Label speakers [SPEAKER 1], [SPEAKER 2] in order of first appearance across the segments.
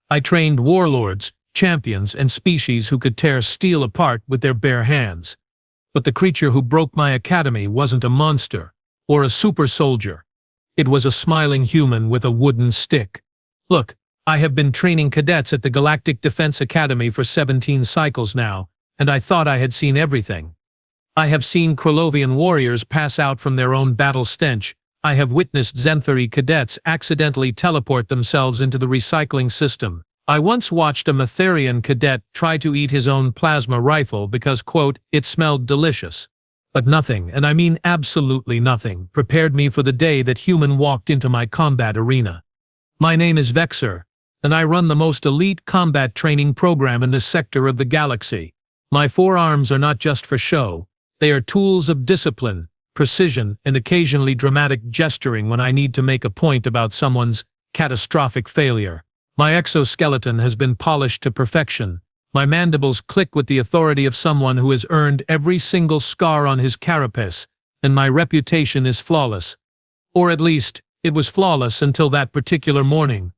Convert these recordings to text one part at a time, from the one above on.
[SPEAKER 1] I trained warlords, champions, and species who could tear steel apart with their bare hands. But the creature who broke my academy wasn't a monster, or a super soldier. It was a smiling human with a wooden stick. Look, I have been training cadets at the Galactic Defense Academy for 17 cycles now, and I thought I had seen everything. I have seen Krolovian warriors pass out from their own battle stench. I have witnessed Zenthari cadets accidentally teleport themselves into the recycling system. I once watched a Matherian cadet try to eat his own plasma rifle because, quote, it smelled delicious. But nothing, and I mean absolutely nothing, prepared me for the day that human walked into my combat arena. My name is Vexer, and I run the most elite combat training program in this sector of the galaxy. My forearms are not just for show. They are tools of discipline, precision, and occasionally dramatic gesturing when I need to make a point about someone's catastrophic failure. My exoskeleton has been polished to perfection. My mandibles click with the authority of someone who has earned every single scar on his carapace, and my reputation is flawless. Or at least, it was flawless until that particular morning.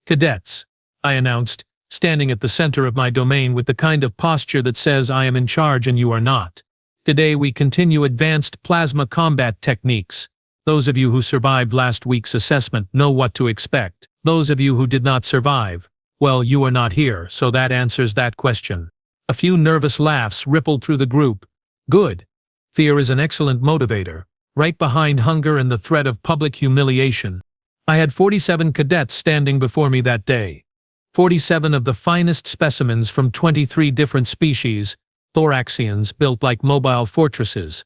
[SPEAKER 1] Cadets, I announced, standing at the center of my domain with the kind of posture that says I am in charge and you are not. Today we continue advanced plasma combat techniques. Those of you who survived last week's assessment know what to expect. Those of you who did not survive, well, you are not here, so that answers that question. A few nervous laughs rippled through the group. Good. Fear is an excellent motivator, right behind hunger and the threat of public humiliation. I had 47 cadets standing before me that day. 47 of the finest specimens from 23 different species, thoraxians built like mobile fortresses.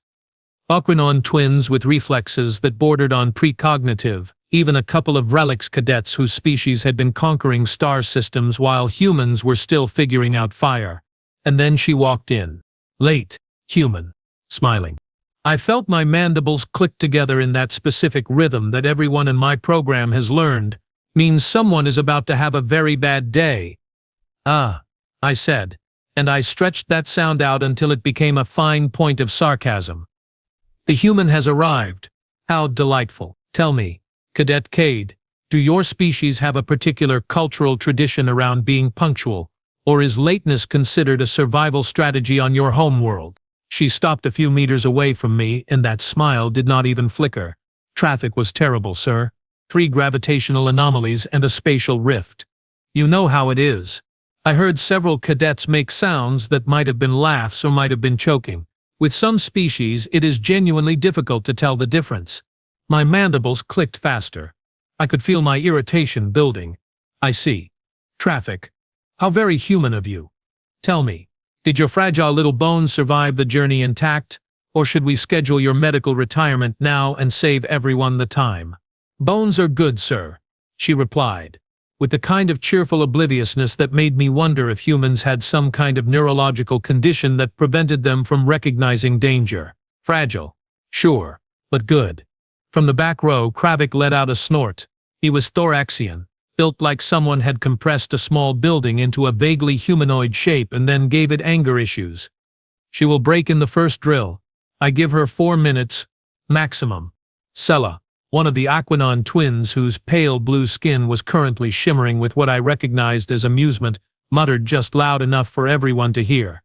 [SPEAKER 1] Aquinon twins with reflexes that bordered on precognitive, even a couple of relics cadets whose species had been conquering star systems while humans were still figuring out fire. And then she walked in. Late, human, smiling. I felt my mandibles click together in that specific rhythm that everyone in my program has learned, means someone is about to have a very bad day. Ah, I said, and I stretched that sound out until it became a fine point of sarcasm. The human has arrived. How delightful. Tell me, Cadet Cade, do your species have a particular cultural tradition around being punctual, or is lateness considered a survival strategy on your homeworld? She stopped a few meters away from me, and that smile did not even flicker. Traffic was terrible, sir. 3 gravitational anomalies and a spatial rift. You know how it is. I heard several cadets make sounds that might have been laughs or might have been choking. With some species, it is genuinely difficult to tell the difference. My mandibles clicked faster. I could feel my irritation building. I see. Traffic. How very human of you. Tell me, did your fragile little bones survive the journey intact, or should we schedule your medical retirement now and save everyone the time? Bones are good, sir, she replied, with the kind of cheerful obliviousness that made me wonder if humans had some kind of neurological condition that prevented them from recognizing danger. Fragile. Sure, but good. From the back row, Kravik let out a snort. He was thoraxian, built like someone had compressed a small building into a vaguely humanoid shape and then gave it anger issues. She will break in the first drill. I give her 4 minutes, maximum. Sella, one of the Aquinon twins whose pale blue skin was currently shimmering with what I recognized as amusement, muttered just loud enough for everyone to hear.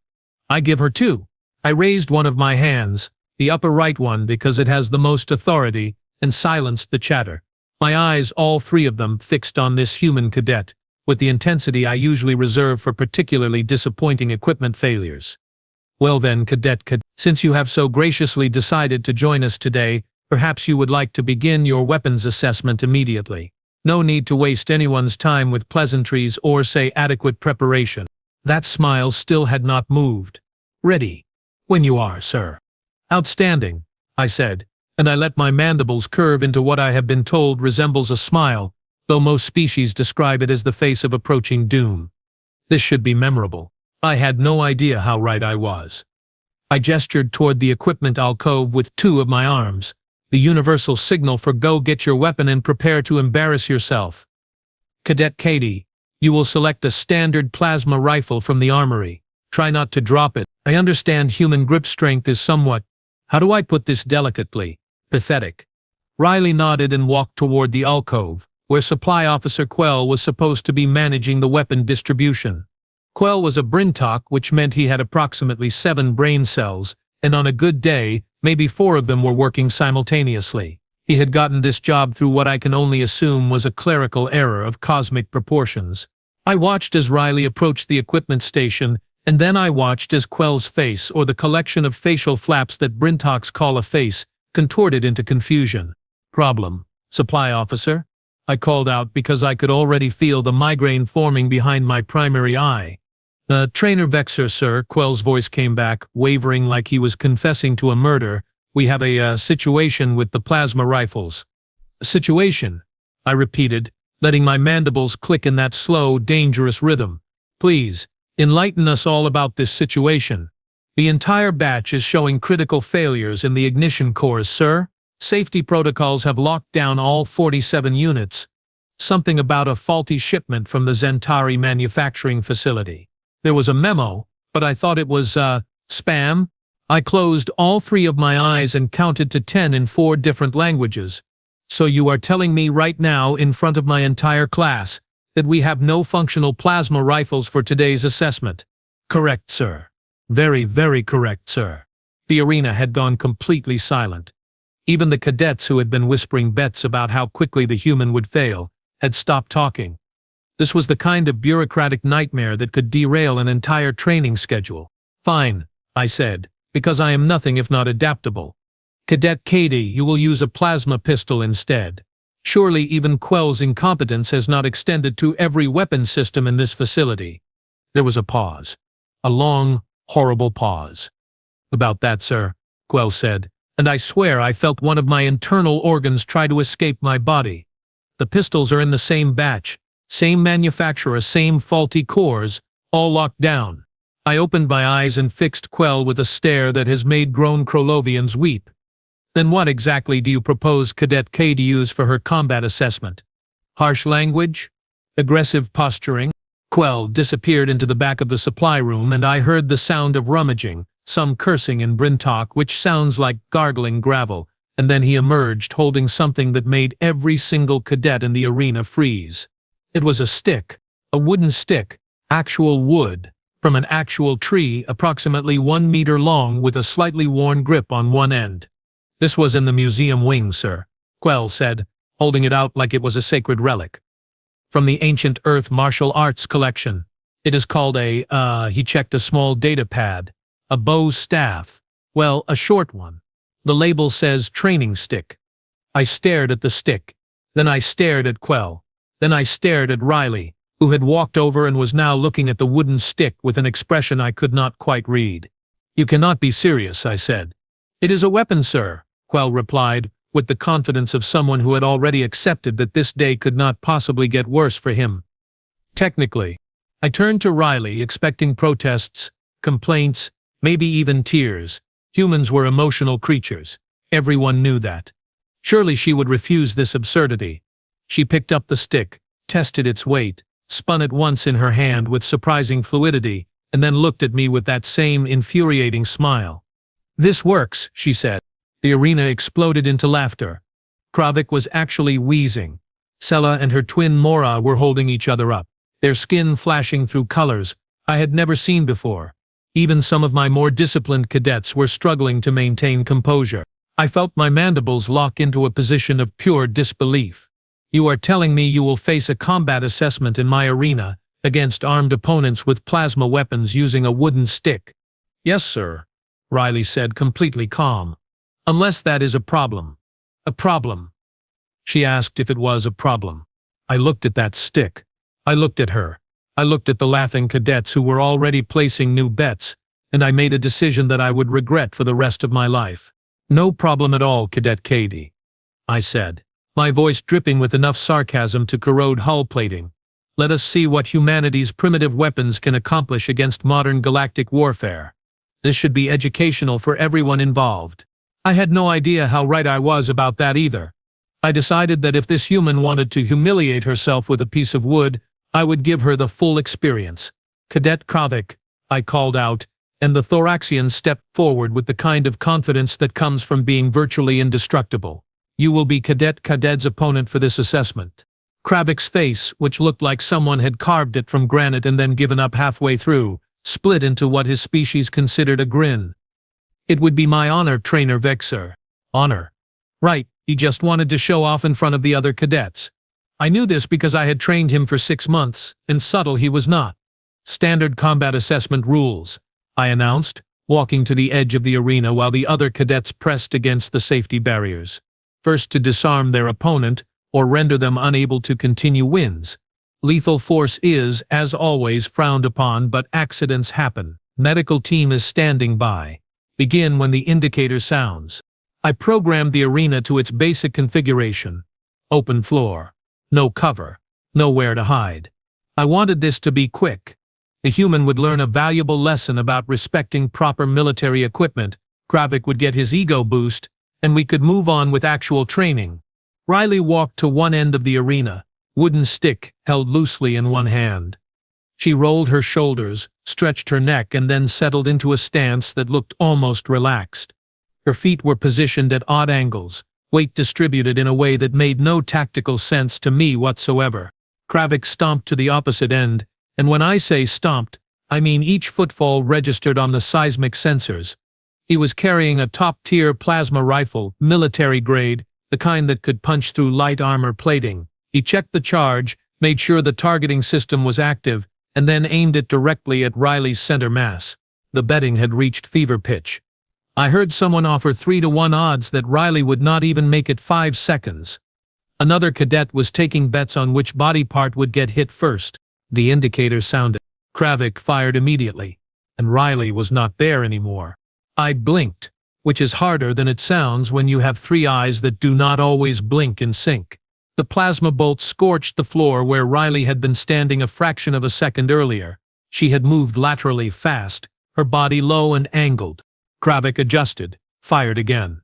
[SPEAKER 1] I give her 2. I raised one of my hands, the upper right one because it has the most authority, and silenced the chatter. My eyes, all 3 of them, fixed on this human cadet, with the intensity I usually reserve for particularly disappointing equipment failures. Well then, Cadet, since you have so graciously decided to join us today, perhaps you would like to begin your weapons assessment immediately. No need to waste anyone's time with pleasantries or say adequate preparation. That smile still had not moved. Ready. When you are, sir. Outstanding, I said, and I let my mandibles curve into what I have been told resembles a smile, though most species describe it as the face of approaching doom. This should be memorable. I had no idea how right I was. I gestured toward the equipment alcove with 2 of my arms, the universal signal for go get your weapon and prepare to embarrass yourself. Cadet Katie, you will select a standard plasma rifle from the armory. Try not to drop it. I understand human grip strength is somewhat, how do I put this delicately, pathetic. Riley nodded and walked toward the alcove, where Supply Officer Quell was supposed to be managing the weapon distribution. Quell was a Brintok, which meant he had approximately 7 brain cells, and on a good day, maybe 4 of them were working simultaneously. He had gotten this job through what I can only assume was a clerical error of cosmic proportions. I watched as Riley approached the equipment station, and then I watched as Quell's face, or the collection of facial flaps that Brintoks call a face, contorted into confusion. "Problem, Supply Officer?" I called out because I could already feel the migraine forming behind my primary eye. Trainer Vexer, sir," Quell's voice came back, wavering like he was confessing to a murder. "We have a situation with the plasma rifles." "A situation?" I repeated, letting my mandibles click in that slow, dangerous rhythm. "Please, enlighten us all about this situation. The entire batch is showing critical failures in the ignition cores, sir. Safety protocols have locked down all 47 units. Something about a faulty shipment from the Zentari manufacturing facility. There was a memo, but I thought it was, spam." I closed all 3 of my eyes and counted to 10 in 4 different languages. "So you are telling me right now, in front of my entire class, that we have no functional plasma rifles for today's assessment?" "Correct, sir. Very, very correct, sir." The arena had gone completely silent. Even the cadets who had been whispering bets about how quickly the human would fail had stopped talking. This was the kind of bureaucratic nightmare that could derail an entire training schedule. "Fine," I said, "because I am nothing if not adaptable. Cadet Katie, you will use a plasma pistol instead. Surely even Quell's incompetence has not extended to every weapon system in this facility." There was a pause. A long, horrible pause. "About that, sir," Quell said, and I swear I felt one of my internal organs try to escape my body. "The pistols are in the same batch, same manufacturer, same faulty cores, all locked down." I opened my eyes and fixed Quell with a stare that has made grown Krolovians weep. "Then what exactly do you propose Cadet K to use for her combat assessment? Harsh language? Aggressive posturing?" Quell disappeared into the back of the supply room, and I heard the sound of rummaging, some cursing in Brintok, which sounds like gargling gravel, and then he emerged holding something that made every single cadet in the arena freeze. It was a stick, a wooden stick, actual wood, from an actual tree approximately 1 meter long with a slightly worn grip on one end. "This was in the museum wing, sir," Quell said, holding it out like it was a sacred relic. "From the ancient Earth martial arts collection. It is called he checked a small data pad. A bow staff. Well, a short one. The label says training stick." I stared at the stick. Then I stared at Quell. Then I stared at Riley, who had walked over and was now looking at the wooden stick with an expression I could not quite read. "You cannot be serious," I said. "It is a weapon, sir," Quell replied, with the confidence of someone who had already accepted that this day could not possibly get worse for him. "Technically." I turned to Riley, expecting protests, complaints, maybe even tears. Humans were emotional creatures. Everyone knew that. Surely she would refuse this absurdity. She picked up the stick, tested its weight, spun it once in her hand with surprising fluidity, and then looked at me with that same infuriating smile. "This works," she said. The arena exploded into laughter. Kravik was actually wheezing. Sela and her twin Mora were holding each other up, their skin flashing through colors I had never seen before. Even some of my more disciplined cadets were struggling to maintain composure. I felt my mandibles lock into a position of pure disbelief. "You are telling me you will face a combat assessment in my arena, against armed opponents with plasma weapons using a wooden stick?" "Yes, sir," Riley said, completely calm. "Unless that is a problem." "A problem?" She asked if it was a problem. I looked at that stick. I looked at her. I looked at the laughing cadets who were already placing new bets, and I made a decision that I would regret for the rest of my life. "No problem at all, Cadet Katie," I said, my voice dripping with enough sarcasm to corrode hull plating. "Let us see what humanity's primitive weapons can accomplish against modern galactic warfare. This should be educational for everyone involved." I had no idea how right I was about that either. I decided that if this human wanted to humiliate herself with a piece of wood, I would give her the full experience. "Cadet Kravik," I called out, and the Thoraxian stepped forward with the kind of confidence that comes from being virtually indestructible. "You will be Cadet Kaded's opponent for this assessment." Kravik's face, which looked like someone had carved it from granite and then given up halfway through, split into what his species considered a grin. "It would be my honor, Trainer Vexer." "Honor?" "Right, he just wanted to show off in front of the other cadets. I knew this because I had trained him for 6 months, and subtle he was not." "Standard combat assessment rules," I announced, walking to the edge of the arena while the other cadets pressed against the safety barriers. First to disarm their opponent, or render them unable to continue wins. Lethal force is, as always, frowned upon, but accidents happen. Medical team is standing by. Begin when the indicator sounds. I programmed the arena to its basic configuration. Open floor. No cover. Nowhere to hide. I wanted this to be quick. The human would learn a valuable lesson about respecting proper military equipment, Kravik would get his ego boost, and we could move on with actual training. Riley walked to one end of the arena, wooden stick held loosely in one hand. She rolled her shoulders, stretched her neck, and then settled into a stance that looked almost relaxed. Her feet were positioned at odd angles, weight distributed in a way that made no tactical sense to me whatsoever. Kravik stomped to the opposite end, and when I say stomped, I mean each footfall registered on the seismic sensors. He was carrying a top-tier plasma rifle, military grade, the kind that could punch through light armor plating. He checked the charge, made sure the targeting system was active, and then aimed it directly at Riley's center mass. The betting had reached fever pitch. I heard someone offer 3-to-1 odds that Riley would not even make it 5 seconds. Another cadet was taking bets on which body part would get hit first. The indicator sounded. Kravik fired immediately, and Riley was not there anymore. I blinked, which is harder than it sounds when you have 3 eyes that do not always blink in sync. The plasma bolt scorched the floor where Riley had been standing a fraction of a second earlier. She had moved laterally fast, her body low and angled. Kravik adjusted, fired again.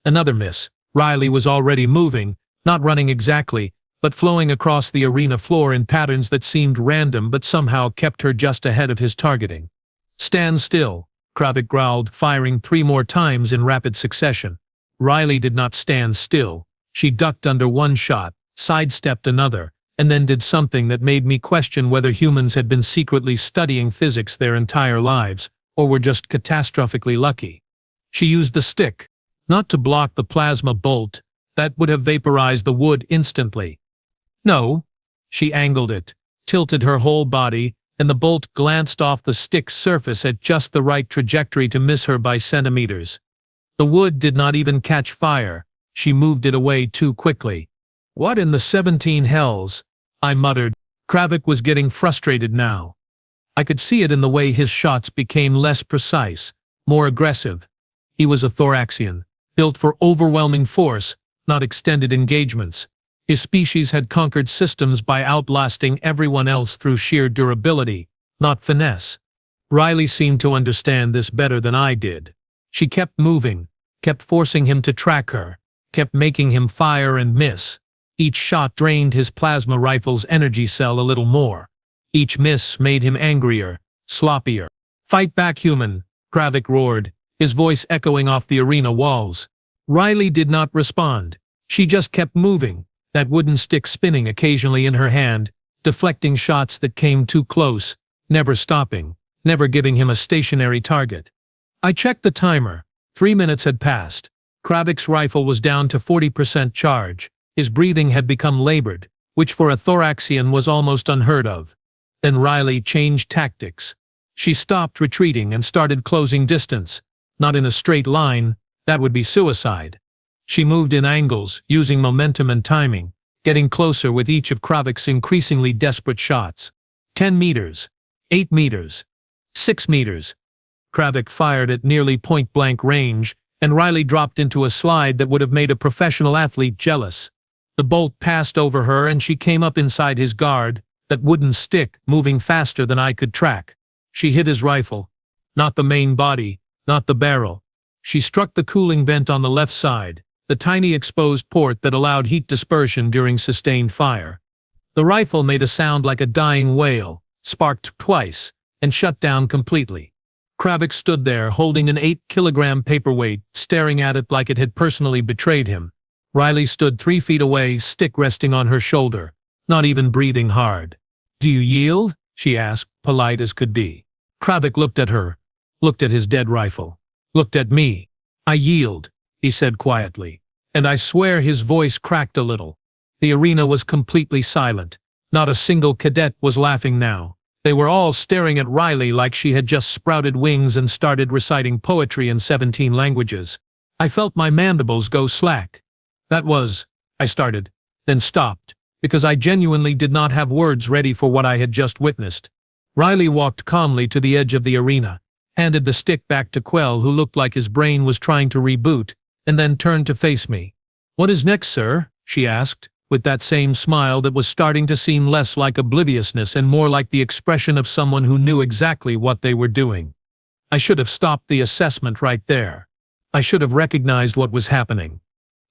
[SPEAKER 1] Another miss. Riley was already moving, not running exactly, but flowing across the arena floor in patterns that seemed random but somehow kept her just ahead of his targeting. "Stand still," Kravik growled, firing 3 more times in rapid succession. Riley did not stand still. She ducked under one shot, sidestepped another, and then did something that made me question whether humans had been secretly studying physics their entire lives, or were just catastrophically lucky. She used the stick, not to block the plasma bolt, that would have vaporized the wood instantly. No, she angled it, tilted her whole body, and the bolt glanced off the stick's surface at just the right trajectory to miss her by centimeters. The wood did not even catch fire. She moved it away too quickly. "What in the 17 hells?" I muttered. Kravik was getting frustrated now. I could see it in the way his shots became less precise, more aggressive. He was a thoraxian, built for overwhelming force, not extended engagements. His species had conquered systems by outlasting everyone else through sheer durability, not finesse. Riley seemed to understand this better than I did. She kept moving, kept forcing him to track her, kept making him fire and miss. Each shot drained his plasma rifle's energy cell a little more. Each miss made him angrier, sloppier. "Fight back, human," Kravik roared, his voice echoing off the arena walls. Riley did not respond. She just kept moving, that wooden stick spinning occasionally in her hand, deflecting shots that came too close, never stopping, never giving him a stationary target. I checked the timer. 3 minutes had passed. Kravik's rifle was down to 40% charge. His breathing had become labored, which for a thoraxian was almost unheard of. Then Riley changed tactics. She stopped retreating and started closing distance. Not in a straight line, that would be suicide. She moved in angles, using momentum and timing, getting closer with each of Kravik's increasingly desperate shots. 10 meters. 8 meters. 6 meters. Kravik fired at nearly point-blank range, and Riley dropped into a slide that would have made a professional athlete jealous. The bolt passed over her and she came up inside his guard, that wooden stick moving faster than I could track. She hit his rifle. Not the main body, not the barrel. She struck the cooling vent on the left side, the tiny exposed port that allowed heat dispersion during sustained fire. The rifle made a sound like a dying whale, sparked twice, and shut down completely. Kravik stood there holding an 8-kilogram paperweight, staring at it like it had personally betrayed him. Riley stood 3 feet away, stick resting on her shoulder, not even breathing hard. "Do you yield?" she asked, polite as could be. Kravik looked at her, looked at his dead rifle, looked at me. "I yield," he said quietly, and I swear his voice cracked a little. The arena was completely silent. Not a single cadet was laughing now. They were all staring at Riley like she had just sprouted wings and started reciting poetry in 17 languages. I felt my mandibles go slack. "That was," I started, then stopped, because I genuinely did not have words ready for what I had just witnessed. Riley walked calmly to the edge of the arena, handed the stick back to Quell, who looked like his brain was trying to reboot, and then turned to face me. "What is next, sir?" she asked, with that same smile that was starting to seem less like obliviousness and more like the expression of someone who knew exactly what they were doing. I should have stopped the assessment right there. I should have recognized what was happening.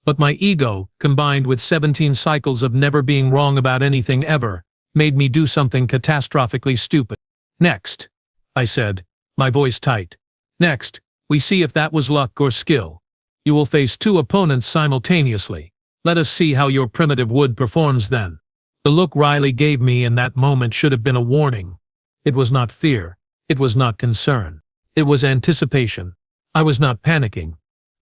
[SPEAKER 1] But my ego, combined with 17 cycles of never being wrong about anything ever, made me do something catastrophically stupid. "Next," I said, my voice tight. "Next, we see if that was luck or skill. You will face 2 opponents simultaneously. Let us see how your primitive wood performs then." The look Riley gave me in that moment should have been a warning. It was not fear. It was not concern. It was anticipation. I was not panicking.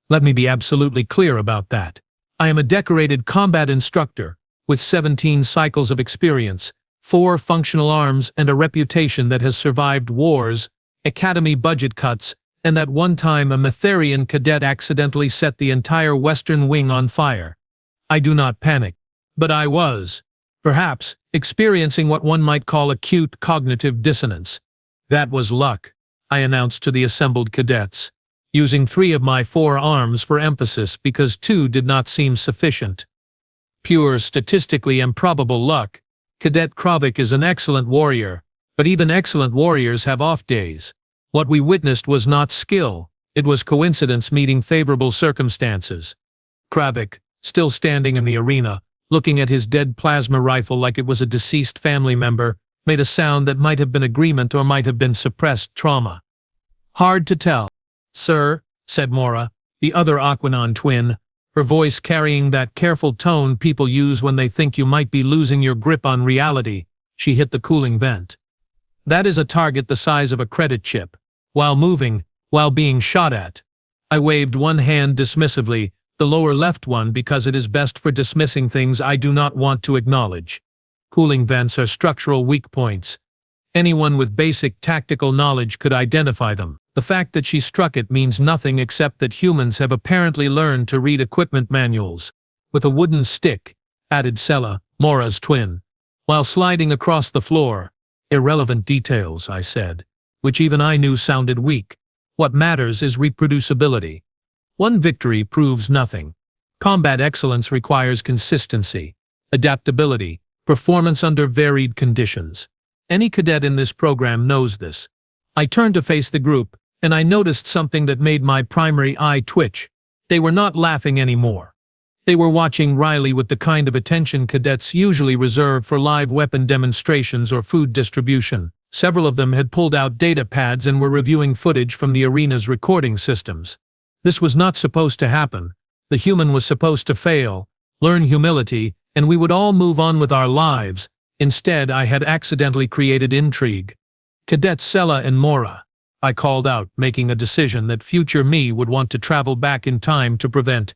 [SPEAKER 1] Let me be absolutely clear about that. I am a decorated combat instructor, with 17 cycles of experience, 4 functional arms, and a reputation that has survived wars, academy budget cuts, and that one time a Metherian cadet accidentally set the entire western wing on fire. I do not panic. But I was, perhaps, experiencing what one might call acute cognitive dissonance. "That was luck," I announced to the assembled cadets, using 3 of my 4 arms for emphasis because 2 did not seem sufficient. "Pure statistically improbable luck. Cadet Kravik is an excellent warrior, but even excellent warriors have off days. What we witnessed was not skill, it was coincidence meeting favorable circumstances." Kravik, still standing in the arena, looking at his dead plasma rifle like it was a deceased family member, made a sound that might have been agreement or might have been suppressed trauma. "Hard to tell." "Sir," said Mora, the other Aquanon twin, her voice carrying that careful tone people use when they think you might be losing your grip on reality. She hit the cooling vent. "That is a target the size of a credit chip, while moving, while being shot at." I waved one hand dismissively, the lower left one because it is best for dismissing things I do not want to acknowledge. Cooling vents are structural weak points. Anyone with basic tactical knowledge could identify them. The fact that she struck it means nothing except that humans have apparently learned to read equipment manuals. "With a wooden stick," added Sela, Mora's twin, while sliding across the floor. "Irrelevant details," I said, which even I knew sounded weak. What matters is reproducibility. One victory proves nothing. Combat excellence requires consistency, adaptability, performance under varied conditions. Any cadet in this program knows this. I turned to face the group, and I noticed something that made my primary eye twitch. They were not laughing anymore. They were watching Riley with the kind of attention cadets usually reserve for live weapon demonstrations or food distribution. Several of them had pulled out data pads and were reviewing footage from the arena's recording systems. This was not supposed to happen. The human was supposed to fail, learn humility, and we would all move on with our lives. Instead, I had accidentally created intrigue. "Cadets Sela and Mora," I called out, making a decision that future me would want to travel back in time to prevent.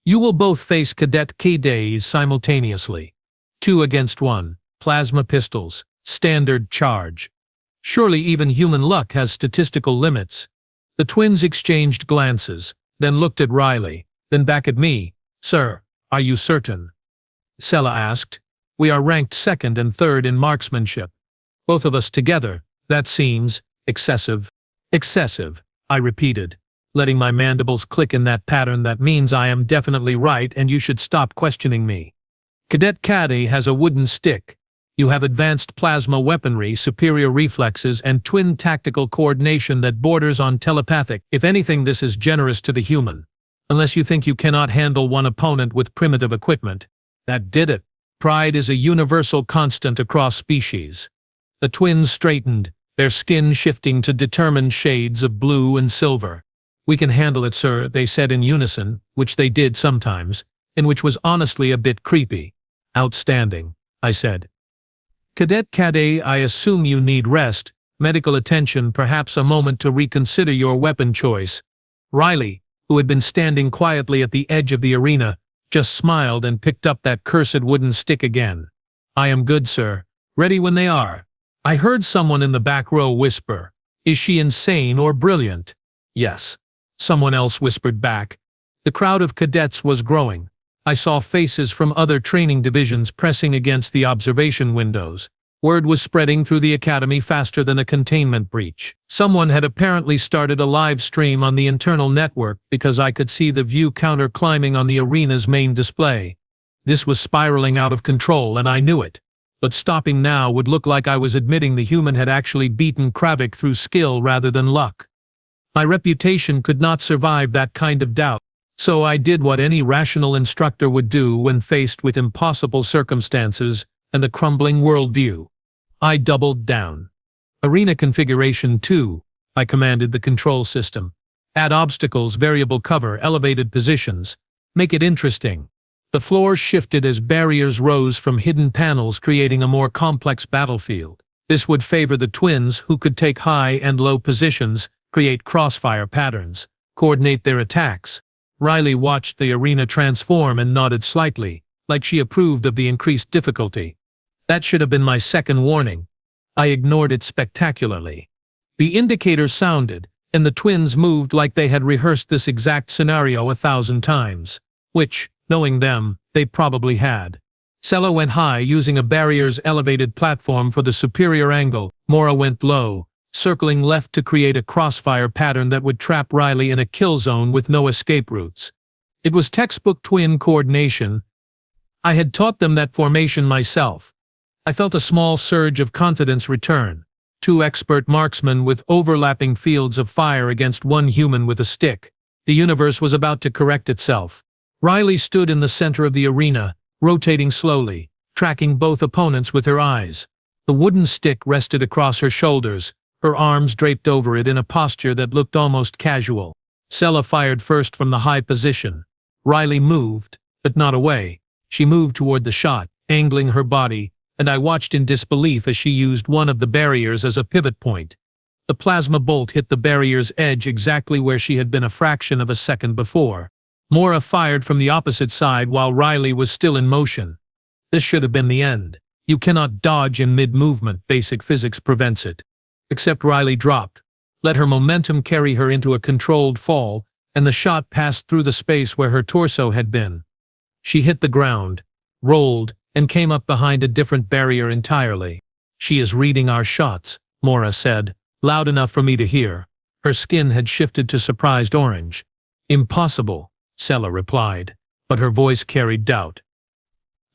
[SPEAKER 1] "You will both face Cadet Cadet simultaneously. 2 against 1, plasma pistols, standard charge. Surely even human luck has statistical limits." The twins exchanged glances, then looked at Riley, then back at me. "Sir, are you certain?" Sela asked. "We are ranked 2nd and 3rd in marksmanship. Both of us together, that seems excessive." "Excessive," I repeated, letting my mandibles click in that pattern that means I am definitely right and you should stop questioning me. "Cadet Cadet has a wooden stick. You have advanced plasma weaponry, superior reflexes, and twin tactical coordination that borders on telepathic. If anything, this is generous to the human. Unless you think you cannot handle one opponent with primitive equipment. That did it. Pride is a universal constant across species." The twins straightened, their skin shifting to determined shades of blue and silver. "We can handle it, sir," they said in unison, which they did sometimes, and which was honestly a bit creepy. "Outstanding. I said. Cadet, I assume you need rest, medical attention, perhaps a moment to reconsider your weapon choice. Riley, who had been standing quietly at the edge of the arena, just smiled and picked up that cursed wooden stick again. I am good, sir. Ready when they are. I heard someone in the back row whisper, "Is she insane or brilliant?" Yes. Someone else whispered back. The crowd of cadets was growing. I saw faces from other training divisions pressing against the observation windows. Word was spreading through the academy faster than a containment breach. Someone had apparently started a live stream on the internal network because I could see the view counter climbing on the arena's main display. This was spiraling out of control, and I knew it. But stopping now would look like I was admitting the human had actually beaten Kravik through skill rather than luck. My reputation could not survive that kind of doubt. So I did what any rational instructor would do when faced with impossible circumstances and a crumbling worldview. I doubled down. Arena configuration 2, I commanded the control system. Add obstacles, variable cover, elevated positions. Make it interesting. The floor shifted as barriers rose from hidden panels, creating a more complex battlefield. This would favor the twins, who could take high and low positions, create crossfire patterns, coordinate their attacks. Riley watched the arena transform and nodded slightly, like she approved of the increased difficulty. That should have been my second warning. I ignored it spectacularly. The indicator sounded, and the twins moved like they had rehearsed this exact scenario 1,000 times. Which, knowing them, they probably had. Sela went high, using a barrier's elevated platform for the superior angle. Mora went low, circling left to create a crossfire pattern that would trap Riley in a kill zone with no escape routes. It was textbook twin coordination. I had taught them that formation myself. I felt a small surge of confidence return. 2 expert marksmen with overlapping fields of fire against 1 human with a stick. The universe was about to correct itself. Riley stood in the center of the arena, rotating slowly, tracking both opponents with her eyes. The wooden stick rested across her shoulders, her arms draped over it in a posture that looked almost casual. Sela fired first from the high position. Riley moved, but not away. She moved toward the shot, angling her body, and I watched in disbelief as she used one of the barriers as a pivot point. The plasma bolt hit the barrier's edge exactly where she had been a fraction of a second before. Mora fired from the opposite side while Riley was still in motion. This should have been the end. You cannot dodge in mid-movement, basic physics prevents it. Except Riley dropped, let her momentum carry her into a controlled fall, and the shot passed through the space where her torso had been. She hit the ground, rolled, and came up behind a different barrier entirely. "She is reading our shots," Mora said, loud enough for me to hear. Her skin had shifted to surprised orange. "Impossible," Sela replied, but her voice carried doubt.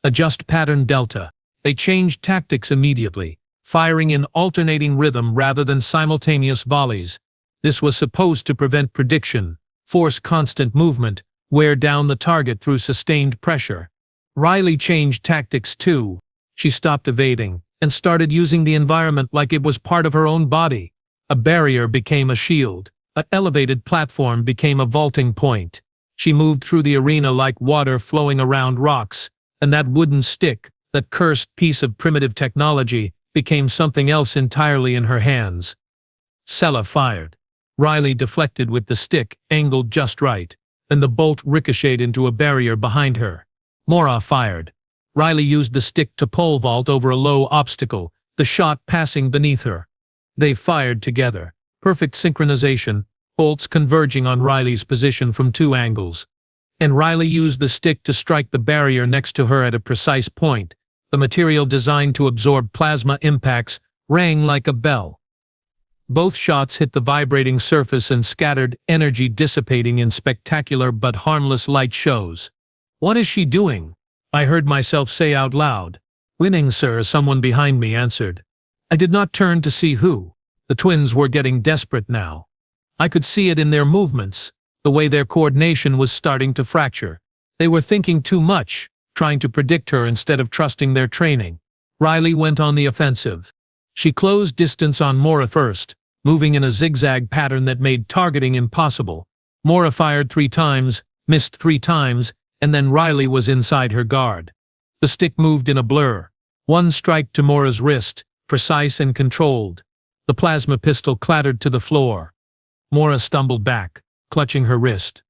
[SPEAKER 1] "Adjust pattern delta." They changed tactics immediately, firing in alternating rhythm rather than simultaneous volleys. This was supposed to prevent prediction, force constant movement, wear down the target through sustained pressure. Riley changed tactics too. She stopped evading, and started using the environment like it was part of her own body. A barrier became a shield. An elevated platform became a vaulting point. She moved through the arena like water flowing around rocks, and that wooden stick, that cursed piece of primitive technology, became something else entirely in her hands. Sela fired. Riley deflected with the stick, angled just right, and the bolt ricocheted into a barrier behind her. Mora fired. Riley used the stick to pole vault over a low obstacle, the shot passing beneath her. They fired together. Perfect synchronization, bolts converging on Riley's position from 2 angles. And Riley used the stick to strike the barrier next to her at a precise point. The material designed to absorb plasma impacts rang like a bell. Both shots hit the vibrating surface and scattered energy, dissipating in spectacular but harmless light shows. "What is she doing?" I heard myself say out loud. "Winning, sir," someone behind me answered. I did not turn to see who. The twins were getting desperate now. I could see it in their movements, the way their coordination was starting to fracture. They were thinking too much, trying to predict her instead of trusting their training. Riley went on the offensive. She closed distance on Mora first, moving in a zigzag pattern that made targeting impossible. Mora fired 3 times, missed 3 times, and then Riley was inside her guard. The stick moved in a blur. One strike to Mora's wrist, precise and controlled. The plasma pistol clattered to the floor. Mora stumbled back, clutching her wrist.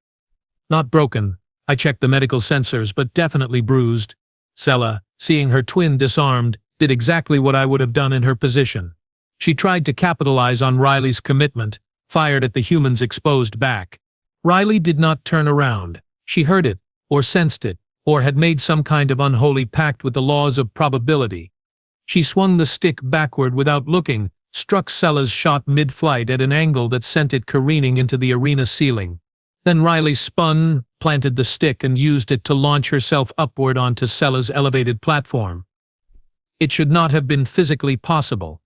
[SPEAKER 1] Not broken. I checked the medical sensors, but definitely bruised. Sela, seeing her twin disarmed, did exactly what I would have done in her position. She tried to capitalize on Riley's commitment, fired at the human's exposed back. Riley did not turn around. She heard it, or sensed it, or had made some kind of unholy pact with the laws of probability. She swung the stick backward without looking, struck Sela's shot mid-flight at an angle that sent it careening into the arena ceiling. Then Riley spun, planted the stick, and used it to launch herself upward onto Sela's elevated platform. It should not have been physically possible.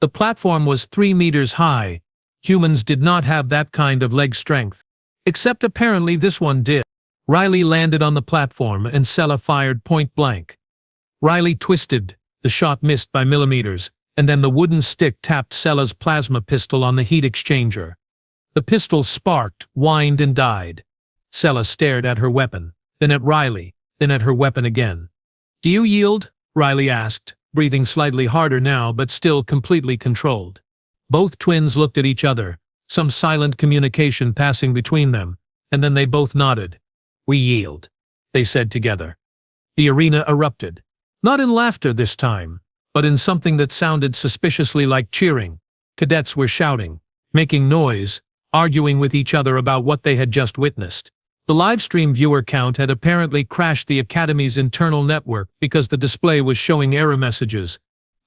[SPEAKER 1] The platform was 3 meters high. Humans did not have that kind of leg strength. Except apparently this one did. Riley landed on the platform and Sela fired point blank. Riley twisted, the shot missed by millimeters, and then the wooden stick tapped Sela's plasma pistol on the heat exchanger. The pistol sparked, whined, and died. Sela stared at her weapon, then at Riley, then at her weapon again. "Do you yield?" Riley asked, breathing slightly harder now but still completely controlled. Both twins looked at each other, some silent communication passing between them, and then they both nodded. "We yield," they said together. The arena erupted. Not in laughter this time, but in something that sounded suspiciously like cheering. Cadets were shouting, making noise, arguing with each other about what they had just witnessed. The livestream viewer count had apparently crashed the Academy's internal network because the display was showing error messages.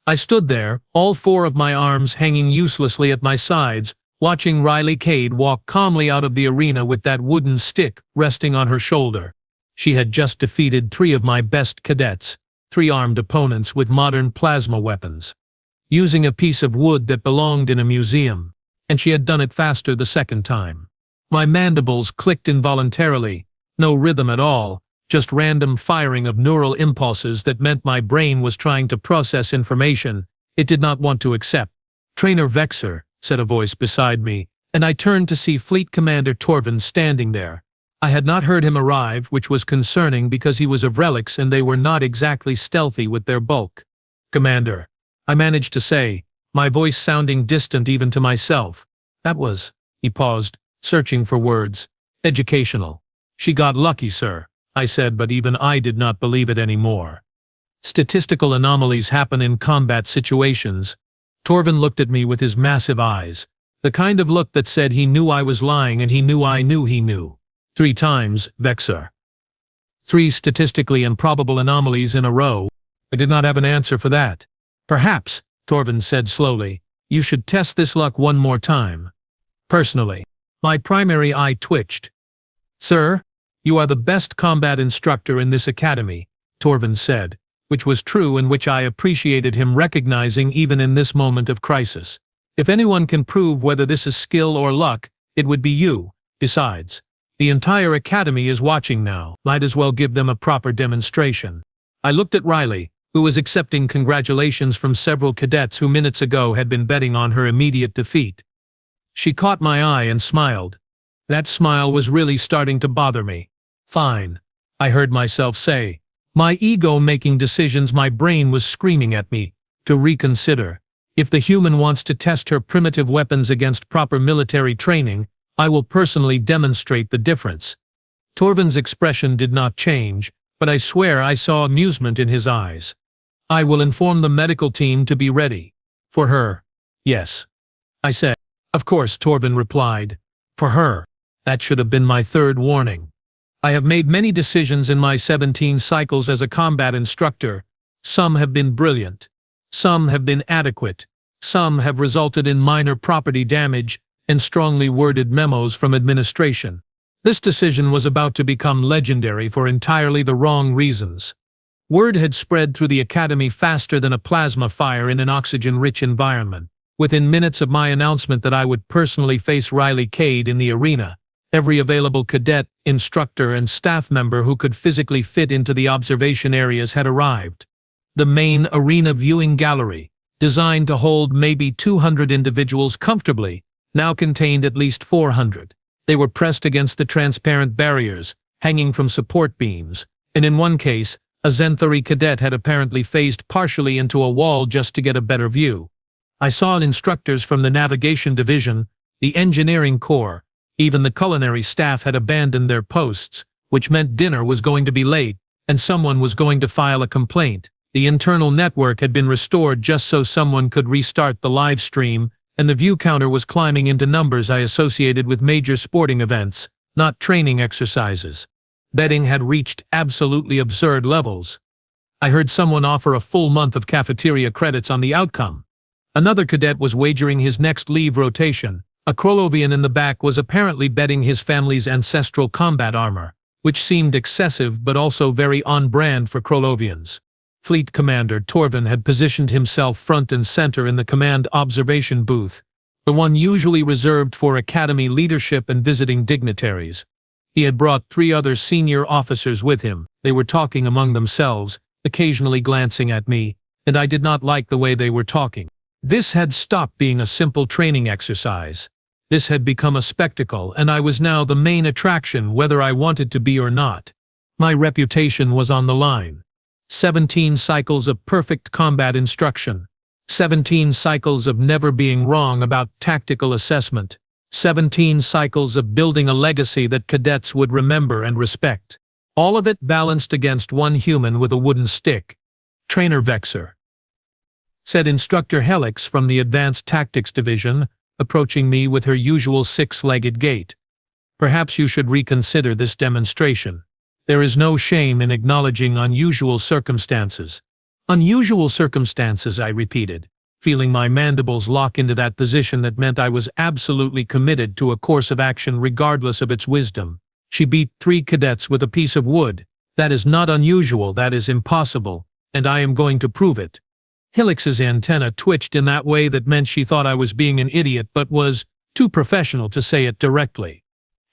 [SPEAKER 1] I stood there, all 4 of my arms hanging uselessly at my sides, watching Riley Cade walk calmly out of the arena with that wooden stick resting on her shoulder. She had just defeated 3 of my best cadets, 3 armed opponents with modern plasma weapons, using a piece of wood that belonged in a museum, and she had done it faster the second time. My mandibles clicked involuntarily, no rhythm at all, just random firing of neural impulses that meant my brain was trying to process information it did not want to accept. "Trainer Vexer," said a voice beside me, and I turned to see Fleet Commander Torvin standing there. I had not heard him arrive, which was concerning because he was of relics and they were not exactly stealthy with their bulk. "Commander," I managed to say, my voice sounding distant even to myself. "That was," he paused, searching for words, "educational." "She got lucky, sir," I said, but even I did not believe it anymore. "Statistical anomalies happen in combat situations." Torvin looked at me with his massive eyes, the kind of look that said he knew I was lying and he knew I knew he knew. "3 times, Vexer. 3 statistically improbable anomalies in a row." I did not have an answer for that. "Perhaps," Torvin said slowly, "you should test this luck one more time." Personally, my primary eye twitched. "Sir, you are the best combat instructor in this academy," Torvin said, which was true and which I appreciated him recognizing even in this moment of crisis. "If anyone can prove whether this is skill or luck, it would be you. Besides, the entire academy is watching now. Might as well give them a proper demonstration." I looked at Riley, who was accepting congratulations from several cadets who minutes ago had been betting on her immediate defeat. She caught my eye and smiled. That smile was really starting to bother me. "Fine," I heard myself say. My ego making decisions, my brain was screaming at me to reconsider. If the human wants to test her primitive weapons against proper military training, I will personally demonstrate the difference. Torvin's expression did not change, but I swear I saw amusement in his eyes. "I will inform the medical team to be ready." "For her?" "Yes," I said. "Of course," Torvin replied. "For her." That should have been my 3rd warning. I have made many decisions in my 17 cycles as a combat instructor. Some have been brilliant. Some have been adequate. Some have resulted in minor property damage and strongly worded memos from administration. This decision was about to become legendary for entirely the wrong reasons. Word had spread through the academy faster than a plasma fire in an oxygen-rich environment. Within minutes of my announcement that I would personally face Riley Cade in the arena, every available cadet, instructor, and staff member who could physically fit into the observation areas had arrived. The main arena viewing gallery, designed to hold maybe 200 individuals comfortably, now contained at least 400. They were pressed against the transparent barriers, hanging from support beams, and in one case, A Zenthari cadet had apparently phased partially into a wall just to get a better view. I saw instructors from the navigation division, the engineering corps, even the culinary staff had abandoned their posts, which meant dinner was going to be late, and someone was going to file a complaint. The internal network had been restored just so someone could restart the live stream, and the view counter was climbing into numbers I associated with major sporting events, not training exercises. Betting had reached absolutely absurd levels. I heard someone offer a full month of cafeteria credits on the outcome. Another cadet was wagering his next leave rotation. A Krolovian in the back was apparently betting his family's ancestral combat armor, which seemed excessive but also very on-brand for Krolovians. Fleet Commander Torvin had positioned himself front and center in the command observation booth, the one usually reserved for academy leadership and visiting dignitaries. He had brought 3 other senior officers with him. They were talking among themselves, occasionally glancing at me, and I did not like the way they were talking. This had stopped being a simple training exercise. This had become a spectacle, and I was now the main attraction whether I wanted to be or not. My reputation was on the line. 17 cycles of perfect combat instruction. 17 cycles of never being wrong about tactical assessment. 17 cycles of building a legacy that cadets would remember and respect. All of it balanced against one human with a wooden stick. Trainer Vexer, said Instructor Helix from the Advanced Tactics Division, approaching me with her usual 6-legged gait. Perhaps you should reconsider this demonstration. There is no shame in acknowledging unusual circumstances. Unusual circumstances, I repeated, feeling my mandibles lock into that position that meant I was absolutely committed to a course of action regardless of its wisdom. She beat 3 cadets with a piece of wood. That is not unusual, that is impossible, and I am going to prove it. Helix's antenna twitched in that way that meant she thought I was being an idiot but was too professional to say it directly.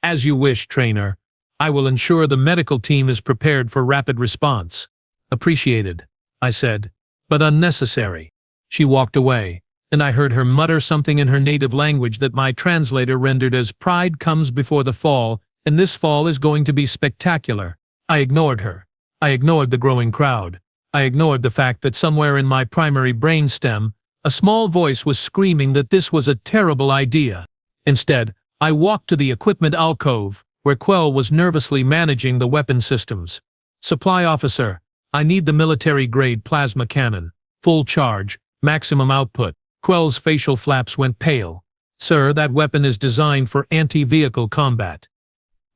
[SPEAKER 1] As you wish, trainer. I will ensure the medical team is prepared for rapid response. Appreciated, I said, but unnecessary. She walked away, and I heard her mutter something in her native language that my translator rendered as "Pride comes before the fall, and this fall is going to be spectacular." I ignored her. I ignored the growing crowd. I ignored the fact that somewhere in my primary brainstem, a small voice was screaming that this was a terrible idea. Instead, I walked to the equipment alcove, where Quell was nervously managing the weapon systems. Supply officer, I need the military-grade plasma cannon. Full charge, maximum output. Quell's facial flaps went pale. Sir, that weapon is designed for anti-vehicle combat.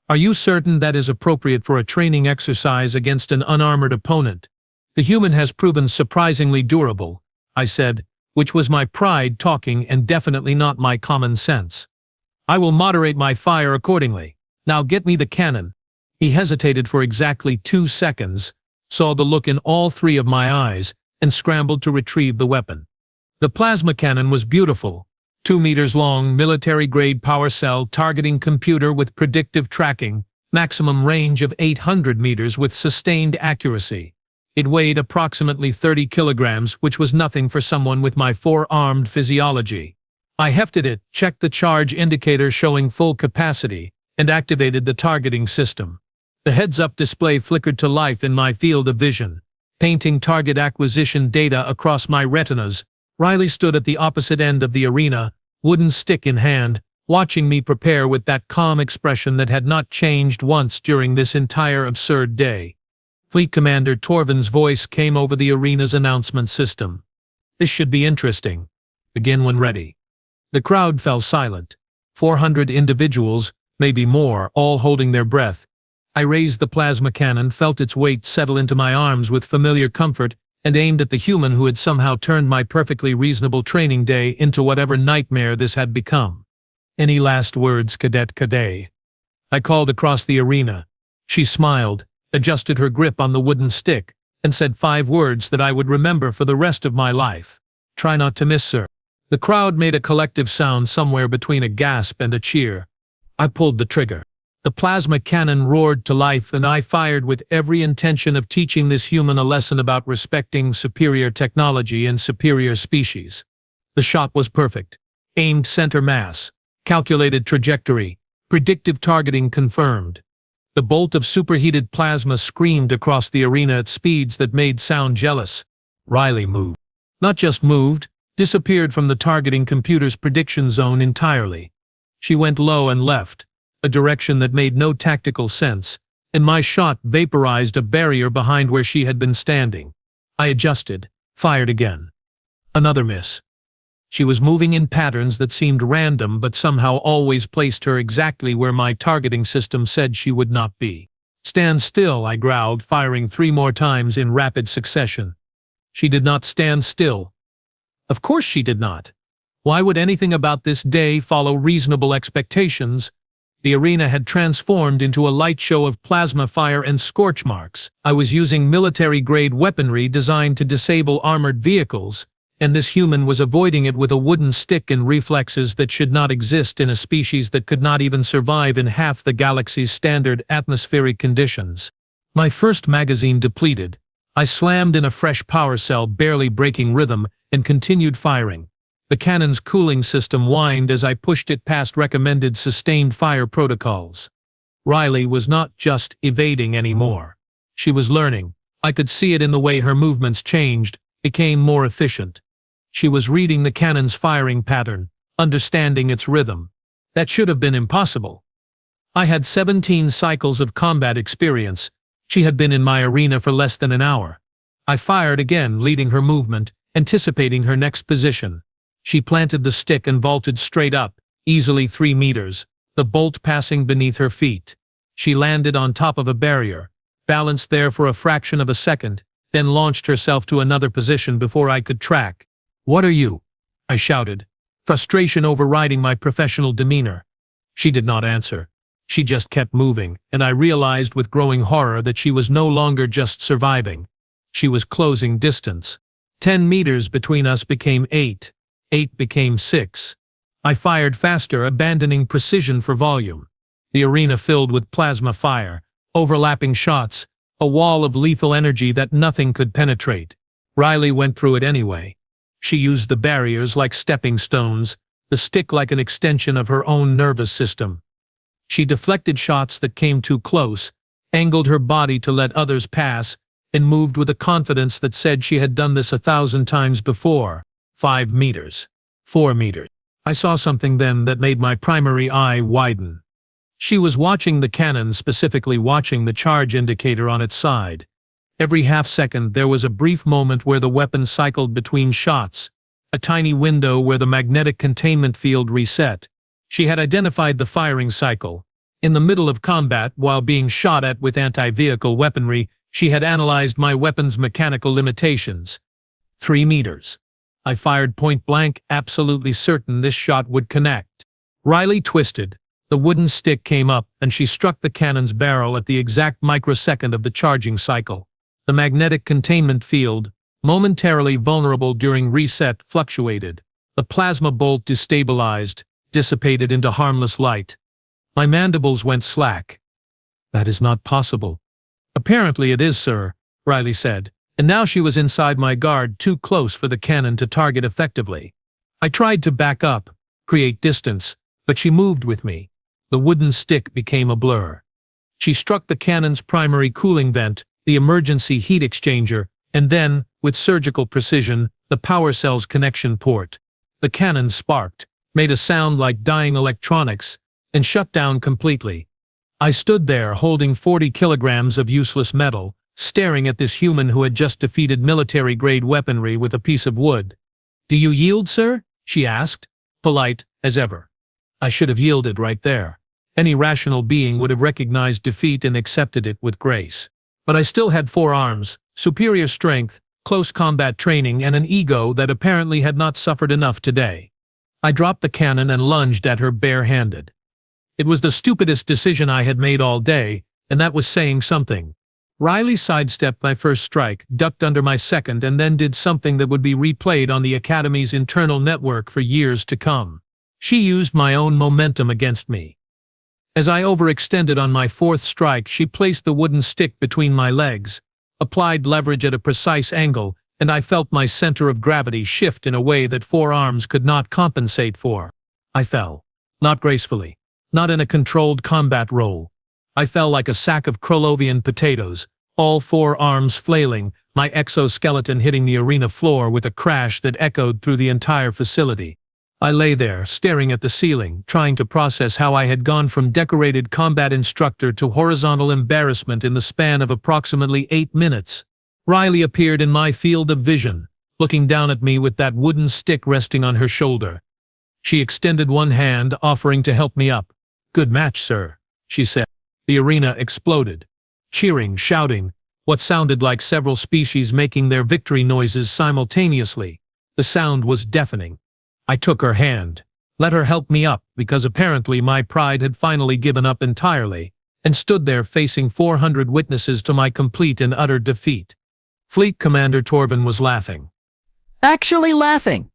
[SPEAKER 1] Are you certain that is appropriate for a training exercise against an unarmored opponent? The human has proven surprisingly durable, I said, which was my pride talking and definitely not my common sense. I will moderate my fire accordingly. Now get me the cannon. He hesitated for exactly 2 seconds, saw the look in all 3 of my eyes, and scrambled to retrieve the weapon. The plasma cannon was beautiful. 2 meters long, military-grade power cell targeting computer with predictive tracking, maximum range of 800 meters with sustained accuracy. It weighed approximately 30 kilograms, which was nothing for someone with my 4-armed physiology. I hefted it, checked the charge indicator showing full capacity, and activated the targeting system. The heads-up display flickered to life in my field of vision, painting target acquisition data across my retinas. Riley stood at the opposite end of the arena, wooden stick in hand, watching me prepare with that calm expression that had not changed once during this entire absurd day. Fleet Commander Torvin's voice came over the arena's announcement system. This should be interesting. Begin when ready. The crowd fell silent. 400 individuals, maybe more, all holding their breath. I raised the plasma cannon, felt its weight settle into my arms with familiar comfort, and aimed at the human who had somehow turned my perfectly reasonable training day into whatever nightmare this had become. Any last words, Cadet Cadet? I called across the arena. She smiled, adjusted her grip on the wooden stick, and said 5 words that I would remember for the rest of my life. Try not to miss, sir. The crowd made a collective sound somewhere between a gasp and a cheer. I pulled the trigger. The plasma cannon roared to life, and I fired with every intention of teaching this human a lesson about respecting superior technology and superior species. The shot was perfect. Aimed center mass. Calculated trajectory. Predictive targeting confirmed. The bolt of superheated plasma screamed across the arena at speeds that made sound jealous. Riley moved. Not just moved, disappeared from the targeting computer's prediction zone entirely. She went low and left, a direction that made no tactical sense, and my shot vaporized a barrier behind where she had been standing. I adjusted, fired again. Another miss. She was moving in patterns that seemed random but somehow always placed her exactly where my targeting system said she would not be. "Stand still," I growled, firing 3 more times in rapid succession. She did not stand still. Of course she did not. Why would anything about this day follow reasonable expectations? The arena had transformed into a light show of plasma fire and scorch marks. I was using military-grade weaponry designed to disable armored vehicles, and this human was avoiding it with a wooden stick and reflexes that should not exist in a species that could not even survive in half the galaxy's standard atmospheric conditions. My first magazine depleted, I slammed in a fresh power cell, barely breaking rhythm, and continued firing. The cannon's cooling system whined as I pushed it past recommended sustained fire protocols. Riley was not just evading anymore. She was learning. I could see it in the way her movements changed, became more efficient. She was reading the cannon's firing pattern, understanding its rhythm. That should have been impossible. I had 17 cycles of combat experience. She had been in my arena for less than an hour. I fired again, leading her movement, anticipating her next position. She planted the stick and vaulted straight up, easily 3 meters, the bolt passing beneath her feet. She landed on top of a barrier, balanced there for a fraction of a second, then launched herself to another position before I could track. "What are you?" I shouted, frustration overriding my professional demeanor. She did not answer. She just kept moving, and I realized with growing horror that she was no longer just surviving. She was closing distance. 10 meters between us became 8. 8 became 6. I fired faster, abandoning precision for volume. The arena filled with plasma fire, overlapping shots, a wall of lethal energy that nothing could penetrate. Riley went through it anyway. She used the barriers like stepping stones, the stick like an extension of her own nervous system. She deflected shots that came too close, angled her body to let others pass, and moved with a confidence that said she had done this 1,000 times before. 5 meters. 4 meters. I saw something then that made my primary eye widen. She was watching the cannon, specifically watching the charge indicator on its side. Every half-second there was a brief moment where the weapon cycled between shots, a tiny window where the magnetic containment field reset. She had identified the firing cycle. In the middle of combat, while being shot at with anti-vehicle weaponry, she had analyzed my weapon's mechanical limitations. 3 meters. I fired point blank, absolutely certain this shot would connect. Riley twisted. The wooden stick came up, and she struck the cannon's barrel at the exact microsecond of the charging cycle. The magnetic containment field, momentarily vulnerable during reset, fluctuated. The plasma bolt destabilized, dissipated into harmless light. My mandibles went slack. "That is not possible." "Apparently it is, sir," Riley said, and now she was inside my guard, too close for the cannon to target effectively. I tried to back up, create distance, but she moved with me. The wooden stick became a blur. She struck the cannon's primary cooling vent, the emergency heat exchanger, and then, with surgical precision, the power cell's connection port. The cannon sparked, made a sound like dying electronics, and shut down completely. I stood there holding 40 kilograms of useless metal, staring at this human who had just defeated military-grade weaponry with a piece of wood. "Do you yield, sir?" she asked, polite as ever. I should have yielded right there. Any rational being would have recognized defeat and accepted it with grace. But I still had 4 arms, superior strength, close combat training, and an ego that apparently had not suffered enough today. I dropped the cannon and lunged at her bare-handed. It was the stupidest decision I had made all day, and that was saying something. Riley sidestepped my first strike, ducked under my second, and then did something that would be replayed on the Academy's internal network for years to come. She used my own momentum against me. As I overextended on my 4th strike, she placed the wooden stick between my legs, applied leverage at a precise angle, and I felt my center of gravity shift in a way that 4 arms could not compensate for. I fell. Not gracefully. Not in a controlled combat roll. I fell like a sack of Krolovian potatoes, all four arms flailing, my exoskeleton hitting the arena floor with a crash that echoed through the entire facility. I lay there, staring at the ceiling, trying to process how I had gone from decorated combat instructor to horizontal embarrassment in the span of approximately 8 minutes. Riley appeared in my field of vision, looking down at me with that wooden stick resting on her shoulder. She extended one hand, offering to help me up. "Good match, sir," she said. The arena exploded. Cheering, shouting, what sounded like several species making their victory noises simultaneously. The sound was deafening. I took her hand, let her help me up because apparently my pride had finally given up entirely, and stood there facing 400 witnesses to my complete and utter defeat. Fleet Commander Torvin was laughing.
[SPEAKER 2] Actually laughing.